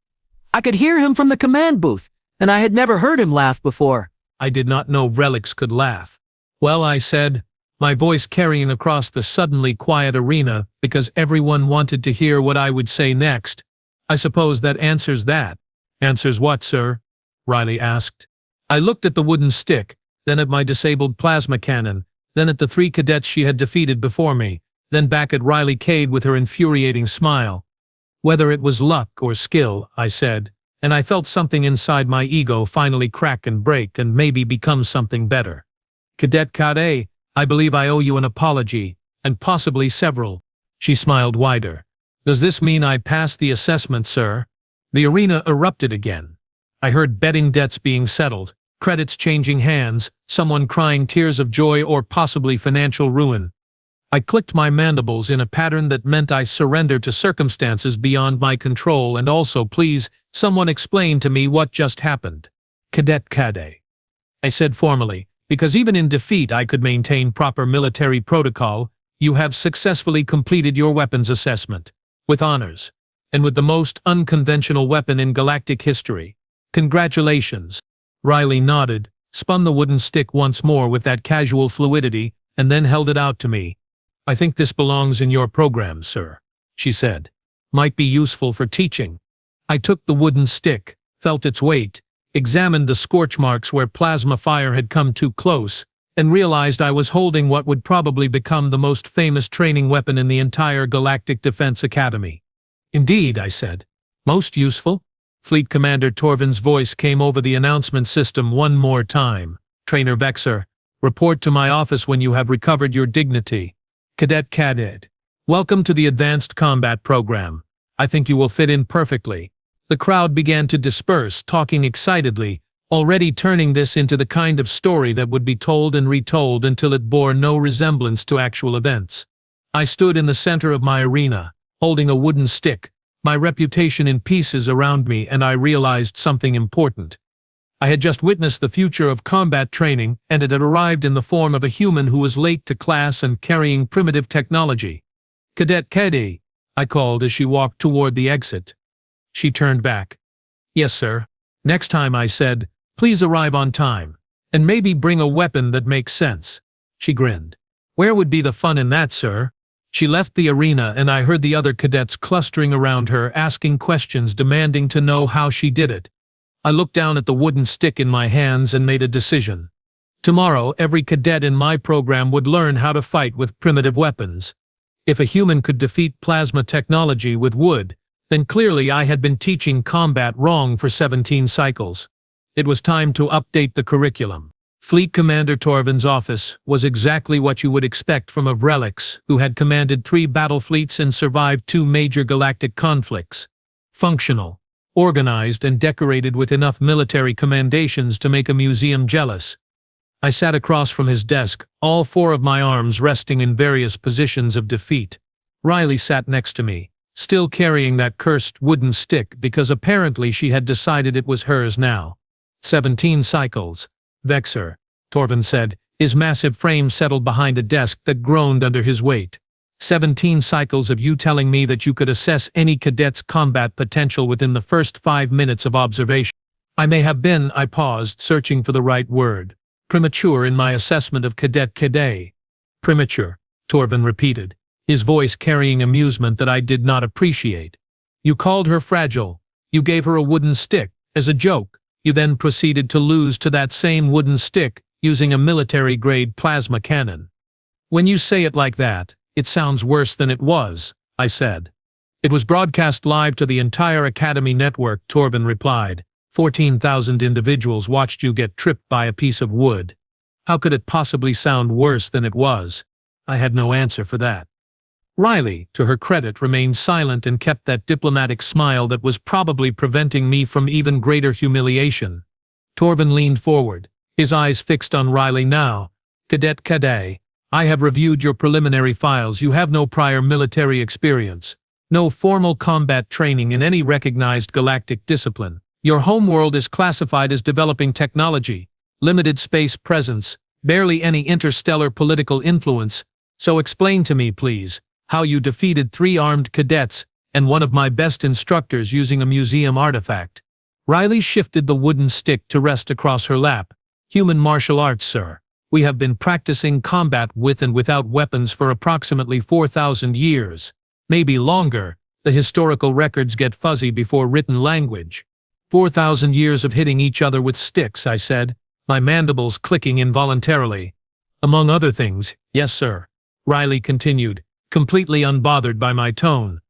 [SPEAKER 2] I could hear him from the command booth, and I had never heard him laugh before.
[SPEAKER 1] I did not know relics could laugh. "Well," I said, my voice carrying across the suddenly quiet arena because everyone wanted to hear what I would say next. "I suppose that answers that." "Answers what, sir?" Riley asked. I looked at the wooden stick, then at my disabled plasma cannon, then at the 3 cadets she had defeated before me, then back at Riley Cade with her infuriating smile. "Whether it was luck or skill," I said, and I felt something inside my ego finally crack and break and maybe become something better. "Cadet Cadet, I believe I owe you an apology, and possibly several." She smiled wider. "Does this mean I passed the assessment, sir?" The arena erupted again. I heard betting debts being settled, credits changing hands, someone crying tears of joy or possibly financial ruin. I clicked my mandibles in a pattern that meant I surrender to circumstances beyond my control and also, please, someone explain to me what just happened. "Cadet Cadet," I said formally, because even in defeat I could maintain proper military protocol. "You have successfully completed your weapons assessment. With honors. And with the most unconventional weapon in galactic history. Congratulations." Riley nodded, spun the wooden stick once more with that casual fluidity, and then held it out to me. "I think this belongs in your program, sir," she said. "Might be useful for teaching." I took the wooden stick, felt its weight, examined the scorch marks where plasma fire had come too close, and realized I was holding what would probably become the most famous training weapon in the entire Galactic Defense Academy. "Indeed," I said. "Most useful?" Fleet Commander Torvin's voice came over the announcement system one more time. "Trainer Vexer, report to my office when you have recovered your dignity. Cadet Cadet, welcome to the Advanced Combat Program. I think you will fit in perfectly." The crowd began to disperse, talking excitedly, already turning this into the kind of story that would be told and retold until it bore no resemblance to actual events. I stood in the center of my arena, holding a wooden stick, my reputation in pieces around me, and I realized something important. I had just witnessed the future of combat training, and it had arrived in the form of a human who was late to class and carrying primitive technology. "Cadet Cadet," I called as she walked toward the exit. She turned back. "Yes, sir." "Next time," I said, "please arrive on time, and maybe bring a weapon that makes sense." She grinned. "Where would be the fun in that, sir?" She left the arena, and I heard the other cadets clustering around her, asking questions, demanding to know how she did it. I looked down at the wooden stick in my hands and made a decision. Tomorrow, every cadet in my program would learn how to fight with primitive weapons. If a human could defeat plasma technology with wood, then clearly I had been teaching combat wrong for 17 cycles. It was time to update the curriculum. Fleet Commander Torvin's office was exactly what you would expect from a Vrelix who had commanded 3 battle fleets and survived 2 major galactic conflicts. Functional, organized, and decorated with enough military commendations to make a museum jealous. I sat across from his desk, all 4 of my arms resting in various positions of defeat. Riley sat next to me, still carrying that cursed wooden stick because apparently she had decided it was hers now. 17 cycles. Vexer, Torvin said, his massive frame settled behind a desk that groaned under his weight. 17 cycles of you telling me that you could assess any cadet's combat potential within the first 5 minutes of observation. I may have been, I paused, searching for the right word, premature in my assessment of Cadet Cadet. Premature, Torvin repeated, his voice carrying amusement that I did not appreciate. You called her fragile. You gave her a wooden stick, as a joke. You then proceeded to lose to that same wooden stick, using a military-grade plasma cannon. When you say it like that, it sounds worse than it was, I said. It was broadcast live to the entire Academy network, Torvin replied. 14,000 individuals watched you get tripped by a piece of wood. How could it possibly sound worse than it was? I had no answer for that. Riley, to her credit, remained silent and kept that diplomatic smile that was probably preventing me from even greater humiliation. Torvin leaned forward, his eyes fixed on Riley now. Cadet, I have reviewed your preliminary files. You have no prior military experience, no formal combat training in any recognized galactic discipline. Your homeworld is classified as developing technology, limited space presence, barely any interstellar political influence. So explain to me, please, how you defeated 3 armed cadets and one of my best instructors using a museum artifact. Riley shifted the wooden stick to rest across her lap. Human martial arts, sir. We have been practicing combat with and without weapons for approximately 4,000 years. Maybe longer. The historical records get fuzzy before written language. 4,000 years of hitting each other with sticks, I said, my mandibles clicking involuntarily. Among other things, yes, sir. Riley continued, completely unbothered by my tone.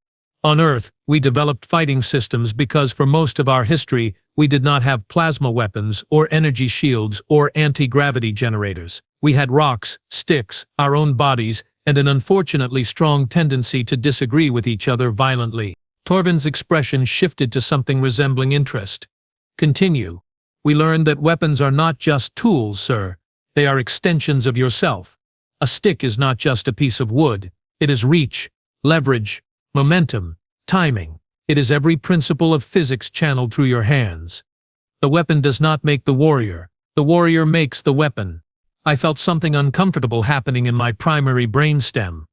[SPEAKER 1] On Earth, we developed fighting systems because for most of our history, we did not have plasma weapons or energy shields or anti-gravity generators. We had rocks, sticks, our own bodies, and an unfortunately strong tendency to disagree with each other violently. Torvin's expression shifted to something resembling interest. Continue. We learned that weapons are not just tools, sir. They are extensions of yourself. A stick is not just a piece of wood. It is reach, leverage, momentum, timing. It is every principle of physics channeled through your hands. The weapon does not make the warrior makes the weapon. I felt something uncomfortable happening in my primary brainstem.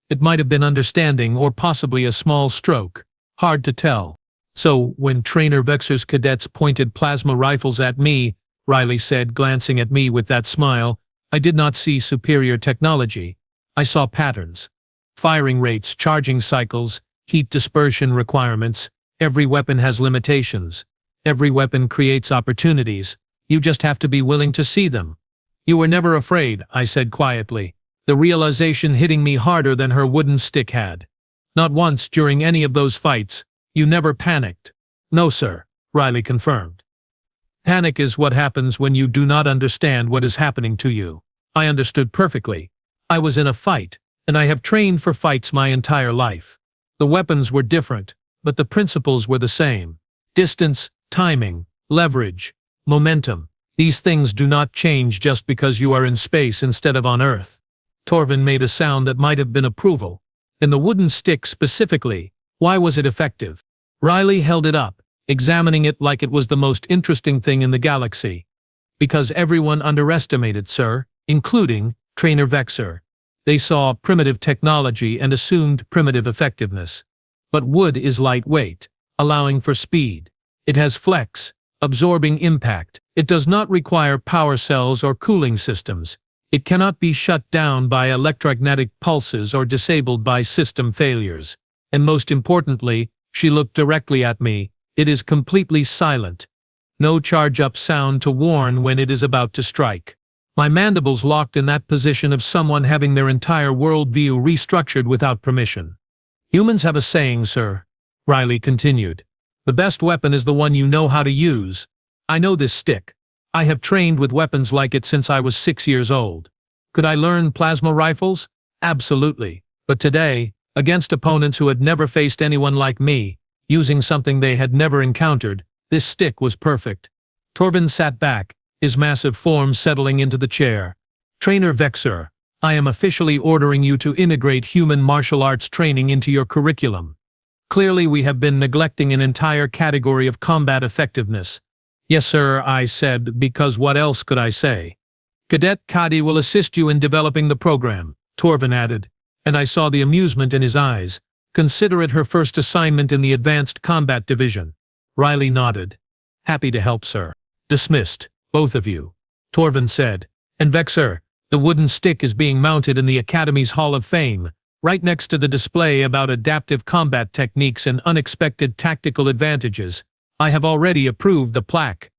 [SPEAKER 1] It might have been understanding or possibly a small stroke. Hard to tell. So, when Trainer Vexer's cadets pointed plasma rifles at me, Riley said, glancing at me with that smile, I did not see superior technology. I saw patterns. Firing rates, charging cycles, heat dispersion requirements. Every weapon has limitations. Every weapon creates opportunities. You just have to be willing to see them. You were never afraid, I said quietly, the realization hitting me harder than her wooden stick had. Not once during any of those fights. You never panicked. No, sir, Riley confirmed. Panic is what happens when you do not understand what is happening to you. I understood perfectly. I was in a fight, and I have trained for fights my entire life. The weapons were different, but the principles were the same. Distance, timing, leverage, momentum. These things do not change just because you are in space instead of on Earth. Torvin made a sound that might have been approval. In the wooden stick specifically, why was it effective? Riley held it up, examining it like it was the most interesting thing in the galaxy. Because everyone underestimated, sir, including Trainer Vexer. They saw primitive technology and assumed primitive effectiveness. But wood is lightweight, allowing for speed. It has flex, absorbing impact. It does not require power cells or cooling systems. It cannot be shut down by electromagnetic pulses or disabled by system failures. And most importantly, she looked directly at me, it is completely silent. No charge-up sound to warn when it is about to strike. My mandibles locked in that position of someone having their entire worldview restructured without permission. Humans have a saying, sir, Riley continued. The best weapon is the one you know how to use. I know this stick. I have trained with weapons like it since I was 6 years old. Could I learn plasma rifles? Absolutely. But today, against opponents who had never faced anyone like me, using something they had never encountered, this stick was perfect. Torvin sat back, his massive form settling into the chair. Trainer Vexer, I am officially ordering you to integrate human martial arts training into your curriculum. Clearly we have been neglecting an entire category of combat effectiveness. Yes, sir, I said, because what else could I say? Cadet Cadet will assist you in developing the program, Torvin added, and I saw the amusement in his eyes. Consider it her first assignment in the Advanced Combat Division. Riley nodded. Happy to help, sir. Dismissed, both of you, Torvin said. And Vexer, the wooden stick is being mounted in the Academy's Hall of Fame, right next to the display about adaptive combat techniques and unexpected tactical advantages. I have already approved the plaque.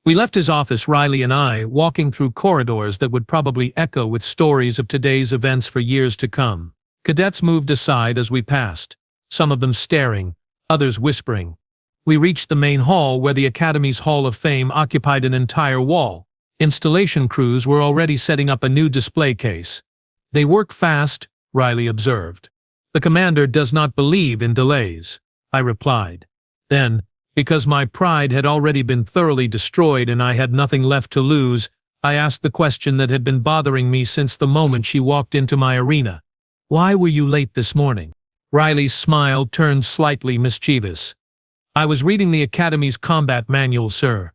[SPEAKER 1] We left his office, Riley and I, walking through corridors that would probably echo with stories of today's events for years to come. Cadets moved aside as we passed, some of them staring, others whispering. We reached the main hall where the Academy's Hall of Fame occupied an entire wall. Installation crews were already setting up a new display case. They work fast, Riley observed. The commander does not believe in delays, I replied. Then, because my pride had already been thoroughly destroyed and I had nothing left to lose, I asked the question that had been bothering me since the moment she walked into my arena. Why were you late this morning? Riley's smile turned slightly mischievous. I was reading the Academy's combat manual, sir.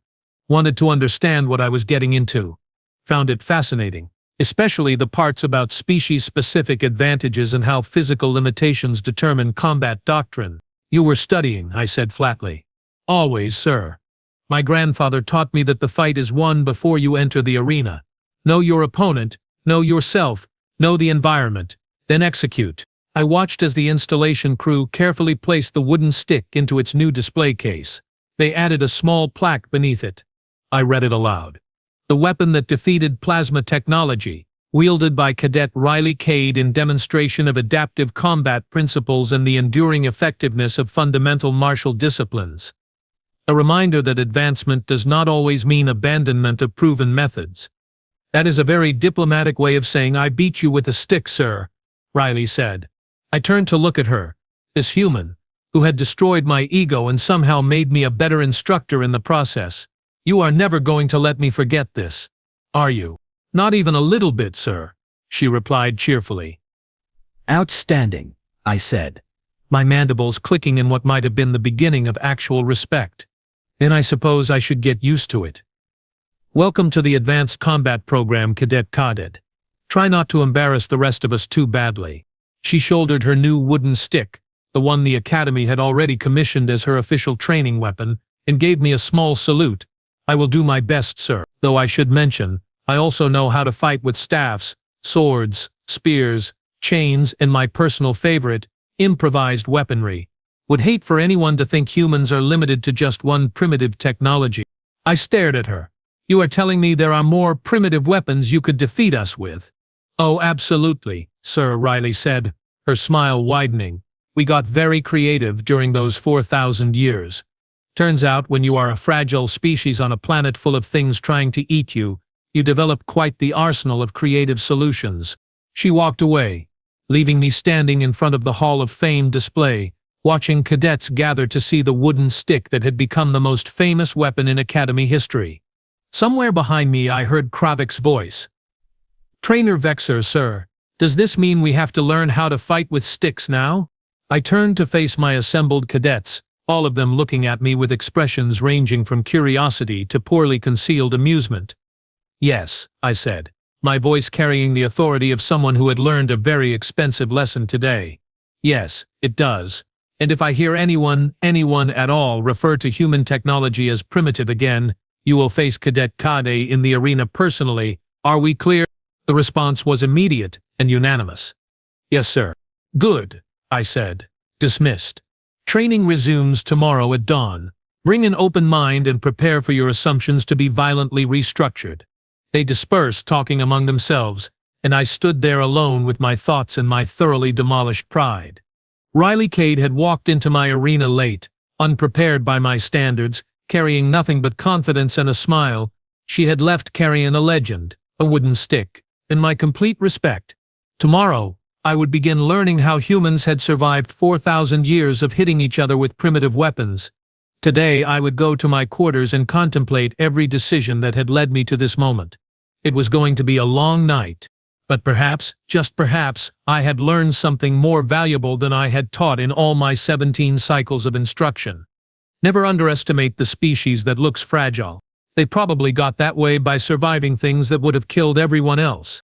[SPEAKER 1] Wanted to understand what I was getting into. Found it fascinating, especially the parts about species-specific advantages and how physical limitations determine combat doctrine. You were studying, I said flatly. Always, sir. My grandfather taught me that the fight is won before you enter the arena. Know your opponent, know yourself, know the environment, then execute. I watched as the installation crew carefully placed the wooden stick into its new display case. They added a small plaque beneath it. I read it aloud. The weapon that defeated plasma technology, wielded by Cadet Riley Cade in demonstration of adaptive combat principles and the enduring effectiveness of fundamental martial disciplines. A reminder that advancement does not always mean abandonment of proven methods. That is a very diplomatic way of saying I beat you with a stick, sir, Riley said. I turned to look at her, this human, who had destroyed my ego and somehow made me a better instructor in the process. You are never going to let me forget this, are you? Not even a little bit, sir, she replied cheerfully.
[SPEAKER 2] Outstanding, I said,
[SPEAKER 1] my mandibles clicking in what might have been the beginning of actual respect. Then I suppose I should get used to it. Welcome to the Advanced Combat Program, Cadet Cadet. Try not to embarrass the rest of us too badly. She shouldered her new wooden stick, the one the Academy had already commissioned as her official training weapon, and gave me a small salute. I will do my best, sir. Though I should mention, I also know how to fight with staffs, swords, spears, chains, and my personal favorite, improvised weaponry. Would hate for anyone to think humans are limited to just one primitive technology. I stared at her. You are telling me there are more primitive weapons you could defeat us with? Oh, absolutely, sir, Riley said, her smile widening. We got very creative during those 4,000 years. Turns out when you are a fragile species on a planet full of things trying to eat you, you develop quite the arsenal of creative solutions. She walked away, leaving me standing in front of the Hall of Fame display, watching cadets gather to see the wooden stick that had become the most famous weapon in Academy history. Somewhere behind me I heard Kravik's voice. Trainer Vexer, sir, does this mean we have to learn how to fight with sticks now? I turned to face my assembled cadets, all of them looking at me with expressions ranging from curiosity to poorly concealed amusement. Yes, I said, my voice carrying the authority of someone who had learned a very expensive lesson today. Yes, it does. And if I hear anyone at all refer to human technology as primitive again, you will face Cadet Cadet in the arena personally. Are we clear? The response was immediate and unanimous. Yes, sir. Good, I said. Dismissed. Training resumes tomorrow at dawn. Bring an open mind and prepare for your assumptions to be violently restructured. They dispersed, talking among themselves, and I stood there alone with my thoughts and my thoroughly demolished pride. Riley Cade had walked into my arena late, unprepared by my standards, carrying nothing but confidence and a smile. She had left carrying a legend, a wooden stick, and my complete respect. Tomorrow, I would begin learning how humans had survived 4,000 years of hitting each other with primitive weapons. Today I would go to my quarters and contemplate every decision that had led me to this moment. It was going to be a long night. But perhaps, just perhaps, I had learned something more valuable than I had taught in all my 17 cycles of instruction. Never underestimate the species that looks fragile. They probably got that way by surviving things that would have killed everyone else.